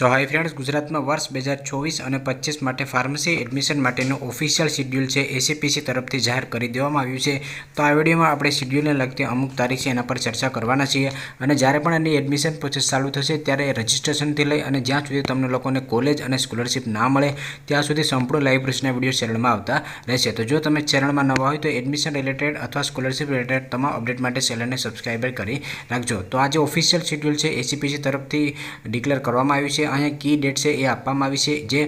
સો high friends, ગુજરાતમાં વર્ષ 2024 અને 25 માટે ફાર્મસી એડમિશન માટેનું ઓફિશિયલ શિડ્યુલ છે એસીપીસી તરફથી જાહેર કરી દેવામાં આવ્યું છે। તો આ વિડીયોમાં આપણે શિડ્યુલને લગતી અમુક તારીખ છે એના પર ચર્ચા કરવાના છીએ અને જ્યારે પણ એની એડમિશન પ્રોસેસ ચાલુ થશે ત્યારે રજિસ્ટ્રેશનથી લઈ અને જ્યાં સુધી તમને લોકોને કોલેજ અને સ્કોલરશિપ ના મળે ત્યાં સુધી સંપૂર્ણ લાઈવ પ્રોસેસના વિડીયો ચેનલમાં આવતા રહેશે। તો જો તમે ચેનલમાં નવા હોય તો એડમિશન રિલેટેડ અથવા સ્કોલરશિપ રિલેટેડ તમામ અપડેટ માટે ચેનલને સબસ્ક્રાઈબ કરી રાખજો। તો આ જે ઓફિશિયલ શિડ્યુલ છે એસીપીસી તરફથી ડિક્લેર કરવામાં આવ્યું છે। અહીંયા કી ડેટ છે એ આપવામાં આવી છે જે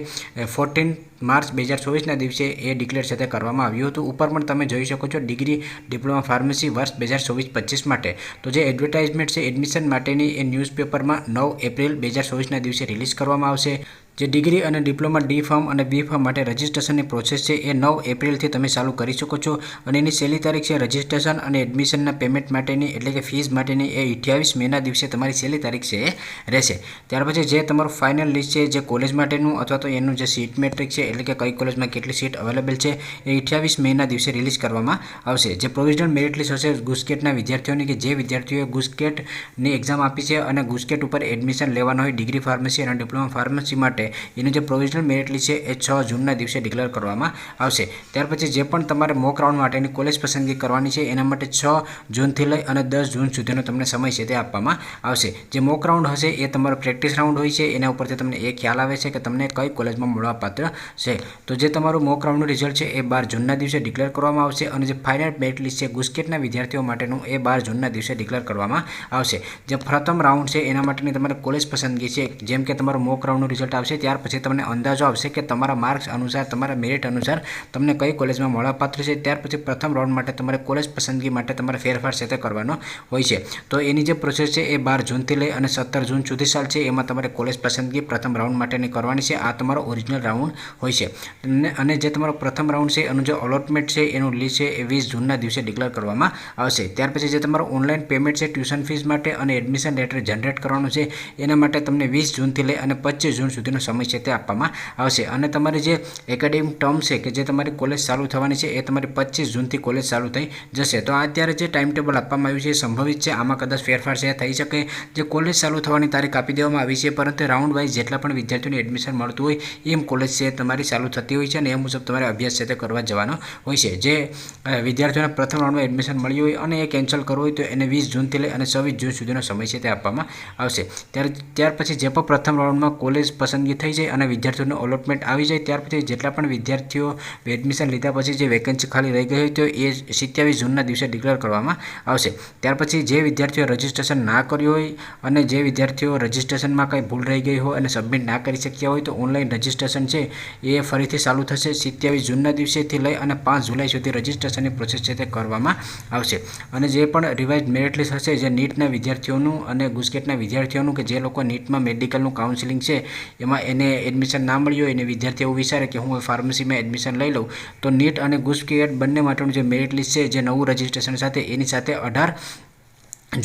14 માર્ચ 2024ના દિવસે એ ડિક્લેર સાથે કરવામાં આવ્યું હતું। ઉપર પણ તમે જોઈ શકો છો ડિગ્રી ડિપ્લોમા ફાર્મસી વર્ષ 2024-25 માટે। તો જે એડવર્ટાઇઝમેન્ટ છે એડમિશન માટેની એ ન્યૂઝપેપરમાં 9 એપ્રિલ 2024ના દિવસે રિલીઝ કરવામાં આવશે। જે ડિગ્રી અને ડિપ્લોમા ડી ફાર્મ અને બી ફાર્મ માટે રજિસ્ટ્રેશનની પ્રોસેસ છે એ 9 એપ્રિલથી તમે ચાલુ કરી શકો છો અને એની છેલ્લી તારીખ છે રજિસ્ટ્રેશન અને એડમિશનના પેમેન્ટ માટેની એટલે કે ફીસ માટેની એ 28 મેના દિવસે તમારી છેલ્લી તારીખ છે એ રહેશે। ત્યાર પછી જે તમારું ફાઇનલ લિસ્ટ છે જે કોલેજ માટેનું અથવા તો એનું જે સીટ મેટ્રિક છે એટલે કે કઈ કોલેજમાં કેટલી સીટ અવેલેબલ છે એ 28 મેના દિવસે રિલીઝ કરવામાં આવશે। જે પ્રોવિઝનલ મેરિટ લિસ્ટ હશે ગુસ્કેટના વિદ્યાર્થીઓની કે જે વિદ્યાર્થીઓએ ગુસ્કેટની એક્ઝામ આપી છે અને ગુસ્કેટ ઉપર એડમિશન લેવાનું હોય ડિગ્રી ફાર્મસી અને ડિપ્લોમા ફાર્મસી માટે એનું જે પ્રોવિઝનલ મેરિટ લિસ્ટ છે એ 6 જૂનના દિવસે ડિક્લેર કરવામાં આવશે। ત્યાર પછી જે પણ તમારે મોક રાઉન્ડ માટેની કોલેજ પસંદગી કરવાની છે એના માટે 6 જૂનથી લઈ અને 10 જૂન સુધીનો તમને સમય છે તે આપવામાં આવશે। જે મોક રાઉન્ડ હશે એ તમારો પ્રેક્ટિસ રાઉન્ડ હોય છે, એના ઉપરથી તમને એ ખ્યાલ આવે છે કે તમને કઈ કોલેજમાં મળવાપાત્ર છે। તો જે તમારું મોક રાઉન્ડનું રિઝલ્ટ છે એ 12 જૂનના દિવસે ડિક્લેર કરવામાં આવશે અને જે ફાઇનલ મેરિટ લિસ્ટ છે ગુસ્કેટના વિદ્યાર્થીઓ માટેનું એ 12 જૂનના દિવસે ડિક્લેર કરવામાં આવશે। જે પ્રથમ રાઉન્ડ છે એના માટેની તમારે કોલેજ પસંદગી છે જેમ કે તમારું મોક રાઉન્ડનું રિઝલ્ટ આવશે ત્યાર પછી તમને અંદાજો આવશે કે તમારા માર્ક્સ અનુસાર તમારા મેરિટ અનુસાર તમને કઈ કોલેજમાં મળવાપાત્ર છે। ત્યાર પછી પ્રથમ રાઉન્ડ માટે તમારે કોલેજ પસંદગી માટે તમારે ફેરફાર સાથે કરવાનો હોય છે। તો એની જે પ્રોસેસ છે એ 12 જૂનથી લઈ અને 17 જૂન સુધી ચાલશે। એમાં તમારે કોલેજ પસંદગી પ્રથમ રાઉન્ડ માટેની કરવાની છે। આ તમારો ઓરિજિનલ રાઉન્ડ હોય છે અને જે તમારો પ્રથમ રાઉન્ડ છે એનું જે અલોટમેન્ટ છે એનું લિસ્ટ છે એ 20 જૂનના દિવસે ડિક્લેર કરવામાં આવશે। ત્યાર પછી જે તમારો ઓનલાઈન પેમેન્ટ છે ટ્યુશન ફીસ માટે અને એડમિશન લેટર જનરેટ કરવાનું છે એના માટે તમને 20 જૂનથી લઈ અને 25 જૂન સુધીનો સમય છે તે આપવામાં આવશે। અને તમારી જે એકેડેમિક ટર્મ છે કે જે તમારી કોલેજ ચાલુ થવાની છે એ તમારી 25 જૂનથી કોલેજ ચાલુ થઈ જશે। તો અત્યારે જે ટાઈમ ટેબલ આપવામાં આવ્યું છે એ સંભવિત છે, આમાં કદાચ ફેરફાર છે થઈ શકે। જે કોલેજ ચાલુ થવાની તારીખ આપી દેવામાં આવી છે પરંતુ રાઉન્ડ વાઇઝ જેટલા પણ વિદ્યાર્થીઓને એડમિશન મળતું હોય એમ કોલેજ છે તમારી ચાલુ થતી હોય છે અને એ મુજબ તમારે અભ્યાસ છે તે કરવા જવાનો હોય છે। જે વિદ્યાર્થીઓને પ્રથમ રાઉન્ડમાં એડમિશન મળ્યું હોય અને એ કેન્સલ કરવું હોય તો એને 20 જૂનથી લઈ અને 26 જૂન સુધીનો સમય છે તે આપવામાં આવશે। ત્યાર પછી જે પણ પ્રથમ રાઉન્ડમાં કોલેજ પસંદગી થઈ જાય અને વિદ્યાર્થીઓનું અલોટમેન્ટ આવી જાય ત્યાર પછી જેટલા પણ વિદ્યાર્થીઓ એડમિશન લીધા પછી જે વેકેન્સી ખાલી રહી ગઈ હોય તો એ 27 જૂનના દિવસે ડિક્લેર કરવામાં આવશે। ત્યાર પછી જે વિદ્યાર્થીઓ રજિસ્ટ્રેશન ના કર્યું હોય અને જે વિદ્યાર્થીઓ રજિસ્ટ્રેશનમાં કંઈ ભૂલ રહી ગઈ હોય અને સબમિટ ના કરી શક્યા હોય તો ઓનલાઈન રજિસ્ટ્રેશન છે એ ફરીથી ચાલુ થશે 27 જૂનના દિવસેથી લઈ અને 5 જુલાઈ સુધી રજિસ્ટ્રેશનની પ્રોસેસ છે તે કરવામાં આવશે। અને જે પણ રિવાઇઝ મેરિટ લિસ્ટ હશે જે નીટના વિદ્યાર્થીઓનું અને ગુસ્કેટના વિદ્યાર્થીઓનું કે જે લોકો નીટમાં મેડિકલનું કાઉન્સિલિંગ છે એમાં એને એડમિશન ના મળ્યું હોય અને વિદ્યાર્થી એવું વિચારે કે હું ફાર્મસીમાં એડમિશન લઈ લઉં તો નીટ અને ગુસ્કેટ બંને માટેનું જે મેરિટ લિસ્ટ છે જે નવું રજિસ્ટ્રેશન સાથે એની સાથે 18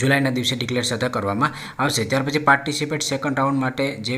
જુલાઈના દિવસે ડિક્લેર સાથે કરવામાં આવશે। ત્યાર પછી પાર્ટિસિપેટ સેકન્ડ રાઉન્ડ માટે જે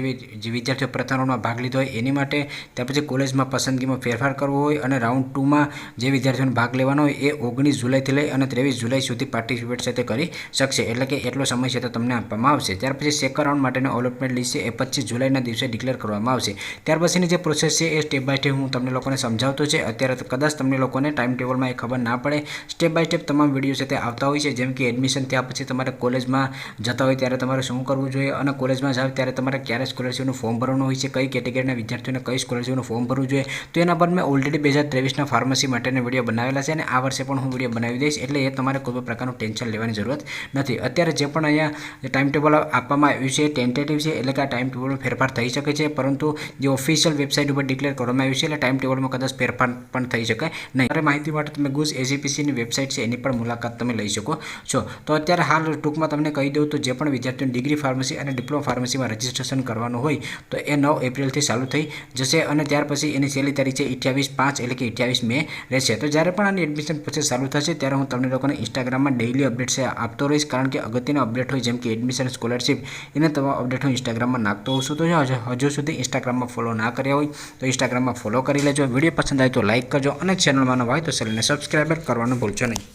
વિદ્યાર્થીઓ પ્રથમ રાઉન્ડમાં ભાગ લીધો હોય એની માટે, ત્યાર પછી કોલેજમાં પસંદગીમાં ફેરફાર કરવો હોય અને રાઉન્ડ 2માં જે વિદ્યાર્થીઓને ભાગ લેવાનો હોય એ 19 જુલાઈથી લઈ અને 23 જુલાઈ સુધી પાર્ટિસિપેટ સાથે કરી શકશે એટલે કે એટલો સમય છે તો તમને આપવામાં આવશે। ત્યાર પછી સેકન્ડ રાઉન્ડ માટેનો અલોટમેન્ટ લિસ્ટ છે એ 25 જુલાઈના દિવસે ડિક્લેર કરવામાં આવશે। ત્યાર પછીની જે પ્રોસેસ છે એ સ્ટેપ બાય સ્ટેપ હું તમને લોકોને સમજાવતો છે। અત્યારે કદાચ તમને લોકોને ટાઈમ ટેબલમાં એ ખબર ના પડે, સ્ટેપ બાય સ્ટેપ તમામ વિડીયો છે તે આવતા હોય છે જેમ કે એડમિશન થયા પછી તમારે કોલેજમાં જતા હોય ત્યારે તમારે શું કરવું જોઈએ અને કોલેજમાં જાવ ત્યારે તમારે ક્યારે સ્કોલરશિપનું ફોર્મ ભરવાનું હોય છે, કઈ કેટેગરીના વિદ્યાર્થીઓને કઈ સ્કોલરશિપનું ફોર્મ ભરવું જોઈએ તો એના પર મેં ઓલરેડી 2023ના ફાર્મસી માટેના વિડીયો બનાવેલા છે અને આ વર્ષે પણ હું વિડીયો બનાવી દઈશ એટલે એ તમારે કોઈ પ્રકારનું ટેન્શન લેવાની જરૂરત નથી। અત્યારે જે પણ અહીંયા ટાઈમ ટેબલ આપવામાં આવ્યું છે ટેન્ટેટિવ છે એટલે કે આ ટાઈમ ટેબલમાં ફેરફાર થઈ શકે છે પરંતુ જે ઓફિશિયલ વેબસાઇટ ઉપર ડિક્લેર કરવામાં આવ્યું છે એટલે ટાઈમ ટેબલમાં કદાચ ફેરફાર પણ થઈ શકે નહીં। ત્યારે માહિતી માટે તમે ગુજ એજીપીસીની વેબસાઇટ છે એની પણ મુલાકાત તમે લઈ શકો છો। તો અત્યારે હાલ ટૂંકમાં તમને કહી દઉં તો જે પણ વિદ્યાર્થીઓને ડિગ્રી ફાર્મસી અને ડિપ્લોમા ફાર્મસીમાં રજિસ્ટ્રેશન કરવાનું હોય તો એ 9 એપ્રિલથી ચાલુ થઈ જશે અને ત્યાર પછી એની છેલ્લી તારીખ છે 28/5 એટલે કે 28 મે રહેશે। તો જ્યારે પણ આની એડમિશન પ્રોસેસ ચાલુ થશે ત્યારે હું તમને લોકોને ઇન્સ્ટાગ્રામમાં ડેઇલી અપડેટ છે આપતો રહીશ કારણ કે અગત્યનો અપડેટ હોય જેમ કે એડમિશન સ્કોલરશિપ એને તમામ અપડેટ હું ઇન્સ્ટાગ્રામમાં નાખતો હોઉં છું। તો હજુ સુધી ઇન્સ્ટાગ્રામમાં ફોલો ના કર્યા હોય તો ઇન્સ્ટાગ્રામમાં ફોલો કરી લેજો। વિડીયો પસંદ આવે તો લાઇક કરજો અને ચેનલમાં નવા હોય તો ચેનલને સબસ્ક્રાઈબ કરવાનું ભૂલશો નહીં।